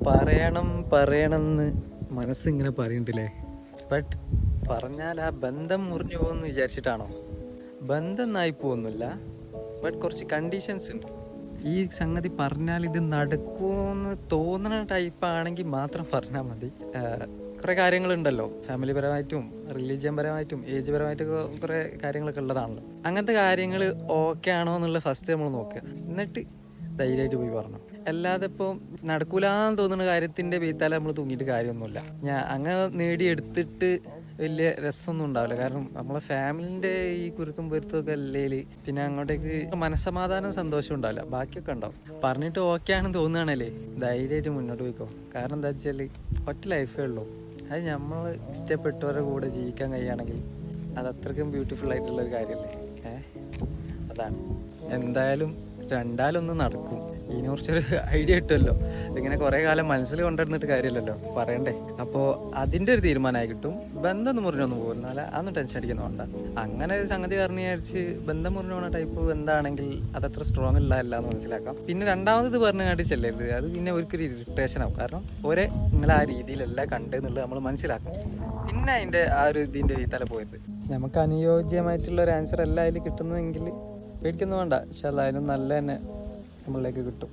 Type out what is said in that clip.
പറയണമെന്ന് മനസ്സിങ്ങനെ പറയുന്നുണ്ടല്ലേ. ബട്ട് പറഞ്ഞാൽ ആ ബന്ധം മുറിഞ്ഞു പോകുമെന്ന് വിചാരിച്ചിട്ടാണോ? ബന്ധം നായി പോകുന്നില്ല, ബട്ട് കുറച്ച് കണ്ടീഷൻസ് ഉണ്ട്. ഈ സംഗതി പറഞ്ഞാൽ ഇത് നടക്കുമെന്ന് തോന്നുന്ന ടൈപ്പ് ആണെങ്കിൽ മാത്രം പറഞ്ഞാൽ മതി. കുറേ കാര്യങ്ങളുണ്ടല്ലോ, ഫാമിലി പരമായിട്ടും റിലീജിയൻ പരമായിട്ടും ഏജ് പരമായിട്ടൊക്കെ കുറേ കാര്യങ്ങളൊക്കെ ഉള്ളതാണല്ലോ. അങ്ങനത്തെ കാര്യങ്ങൾ ഓക്കെ ആണോ എന്നുള്ള ഫസ്റ്റ് നമ്മൾ നോക്കുക, എന്നിട്ട് ധൈര്യമായിട്ട് പോയി പറഞ്ഞു. അല്ലാതെ ഇപ്പോൾ നടക്കൂലെന്ന് തോന്നുന്ന കാര്യത്തിൻ്റെ വീത്താലെ നമ്മൾ തൂങ്ങിയിട്ട് കാര്യമൊന്നുമില്ല. ഞാൻ അങ്ങനെ നേടിയെടുത്തിട്ട് വലിയ രസമൊന്നും ഉണ്ടാവില്ല. കാരണം നമ്മളെ ഫാമിലിൻ്റെ ഈ കുരുത്തും പൊരുത്തമൊക്കെ അല്ലേൽ പിന്നെ അങ്ങോട്ടേക്ക് മനസ്സമാധാനം സന്തോഷം ഉണ്ടാവില്ല. ബാക്കിയൊക്കെ ഉണ്ടാവും. പറഞ്ഞിട്ട് ഓക്കെ ആണെന്ന് തോന്നുകയാണല്ലേ, ധൈര്യമായിട്ട് മുന്നോട്ട് പോയിക്കോ. കാരണം എന്താ വെച്ചാൽ ഒറ്റ ലൈഫേ ഉള്ളൂ. അത് നമ്മൾ ഇഷ്ടപ്പെട്ടവരുടെ കൂടെ ജീവിക്കാൻ കഴിയുകയാണെങ്കിൽ അത് അത്രയ്ക്കും ബ്യൂട്ടിഫുൾ ആയിട്ടുള്ളൊരു കാര്യമല്ലേ. അതാണ്. എന്തായാലും രണ്ടാലൊന്നും നടക്കും. ഇതിനെക്കുറിച്ചൊരു ഐഡിയ കിട്ടുമല്ലോ. ഇതിങ്ങനെ കുറേ കാലം മനസ്സിൽ കൊണ്ടുവരുന്നിട്ട് കാര്യമില്ലല്ലോ, പറയണ്ടേ. അപ്പോൾ അതിൻ്റെ ഒരു തീരുമാനമായി കിട്ടും. ബന്ധം ഒന്നും മുറിഞ്ഞൊന്നും പോകുന്നില്ല, അതൊന്നും ടെൻഷൻ അടിക്കുന്നു വേണ്ട. അങ്ങനെ ഒരു സംഗതി പറഞ്ഞു വിചാരിച്ച് ബന്ധം മുറിഞ്ഞു പോകുന്ന ടൈപ്പ് ബന്ധമാണെങ്കിൽ അതത്ര സ്ട്രോങ് അല്ല എന്ന് മനസ്സിലാക്കാം. പിന്നെ രണ്ടാമത് പറഞ്ഞു കാട്ടി ചെല്ലരുത്. അത് പിന്നെ ഒരിക്കലും ഇറിറ്റേഷൻ ആവും. കാരണം നിങ്ങൾ ആ രീതിയിലല്ല കണ്ടെന്നുള്ളത് നമ്മൾ മനസ്സിലാക്കും. പിന്നെ അതിൻ്റെ ആ ഒരു ഇതിൻ്റെ തല പോയത് നമുക്ക് അനുയോജ്യമായിട്ടുള്ള ഒരു ആൻസർ അല്ല അതിൽ കിട്ടുന്നതെങ്കിൽ പേടിക്കൊന്നും വേണ്ട. പക്ഷെ അതിനും നല്ല തന്നെ നമ്മളിലേക്ക് കിട്ടും.